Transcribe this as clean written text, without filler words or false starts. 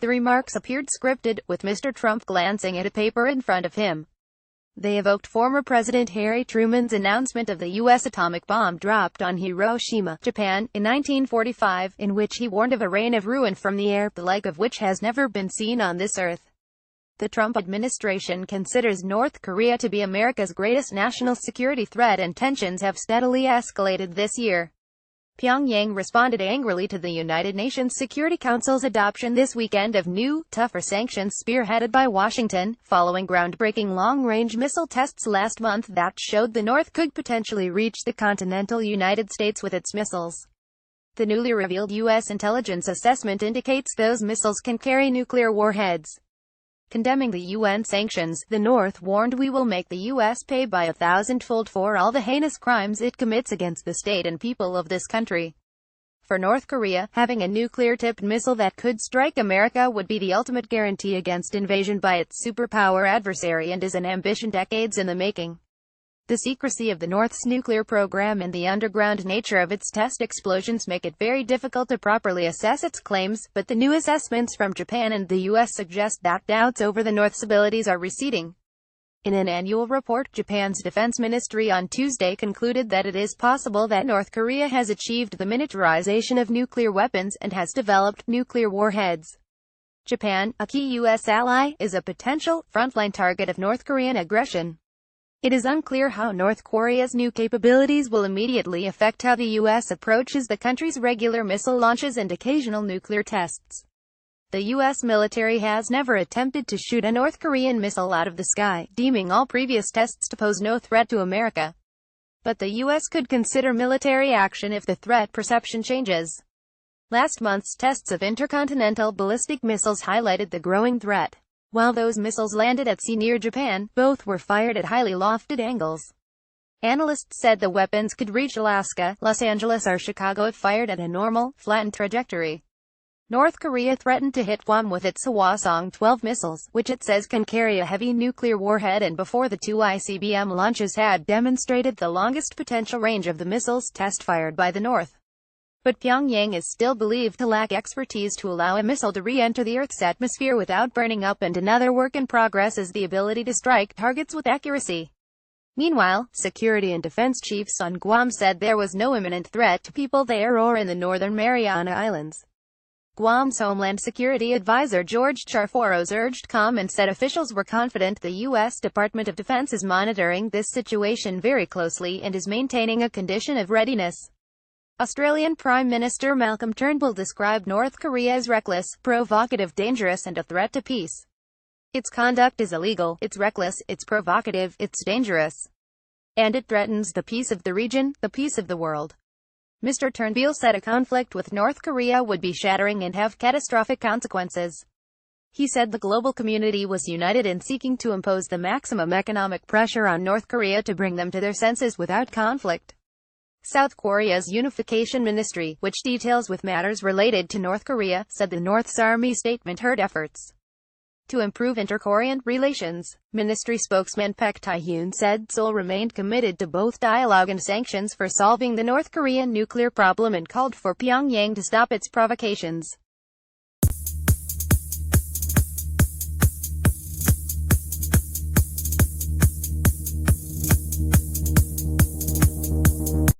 The remarks appeared scripted, with Mr. Trump glancing at a paper in front of him. They evoked former President Harry Truman's announcement of the U.S. atomic bomb dropped on Hiroshima, Japan, in 1945, in which he warned of a rain of ruin from the air, the like of which has never been seen on this earth. The Trump administration considers North Korea to be America's greatest national security threat, and tensions have steadily escalated this year. Pyongyang responded angrily to the United Nations Security Council's adoption this weekend of new, tougher sanctions spearheaded by Washington, following groundbreaking long-range missile tests last month that showed the North could potentially reach the continental United States with its missiles. The newly revealed U.S. intelligence assessment indicates those missiles can carry nuclear warheads. Condemning the UN sanctions, the North warned, "We will make the U.S. pay by 1,000-fold for all the heinous crimes it commits against the state and people of this country." For North Korea, having a nuclear-tipped missile that could strike America would be the ultimate guarantee against invasion by its superpower adversary, and is an ambition decades in the making. The secrecy of the North's nuclear program and the underground nature of its test explosions make it very difficult to properly assess its claims, but the new assessments from Japan and the U.S. suggest that doubts over the North's abilities are receding. In an annual report, Japan's defense ministry on Tuesday concluded that it is possible that North Korea has achieved the miniaturization of nuclear weapons, and has developed nuclear warheads. Japan, a key U.S. ally, is a potential frontline target of North Korean aggression. It is unclear how North Korea's new capabilities will immediately affect how the U.S. approaches the country's regular missile launches and occasional nuclear tests. The U.S. military has never attempted to shoot a North Korean missile out of the sky, deeming all previous tests to pose no threat to America. But the U.S. could consider military action if the threat perception changes. Last month's tests of intercontinental ballistic missiles highlighted the growing threat. While those missiles landed at sea near Japan, both were fired at highly lofted angles. Analysts said the weapons could reach Alaska, Los Angeles or Chicago if fired at a normal, flattened trajectory. North Korea threatened to hit Guam with its Hwasong-12 missiles, which it says can carry a heavy nuclear warhead, and before the two ICBM launches had demonstrated the longest potential range of the missiles test fired by the North. But Pyongyang is still believed to lack expertise to allow a missile to re-enter the Earth's atmosphere without burning up, and another work in progress is the ability to strike targets with accuracy. Meanwhile, security and defense chiefs on Guam said there was no imminent threat to people there or in the Northern Mariana Islands. Guam's Homeland Security Advisor George Charforos urged calm and said officials were confident the U.S. Department of Defense is monitoring this situation very closely and is maintaining a condition of readiness. Australian Prime Minister Malcolm Turnbull described North Korea as reckless, provocative, dangerous and a threat to peace. Its conduct is illegal, it's reckless, it's provocative, it's dangerous. And it threatens the peace of the region, the peace of the world. Mr. Turnbull said a conflict with North Korea would be shattering and have catastrophic consequences. He said the global community was united in seeking to impose the maximum economic pressure on North Korea to bring them to their senses without conflict. South Korea's Unification Ministry, which deals with matters related to North Korea, said the North's army statement hurt efforts to improve inter-Korean relations. Ministry spokesman Paek Tae-hyun said Seoul remained committed to both dialogue and sanctions for solving the North Korean nuclear problem, and called for Pyongyang to stop its provocations.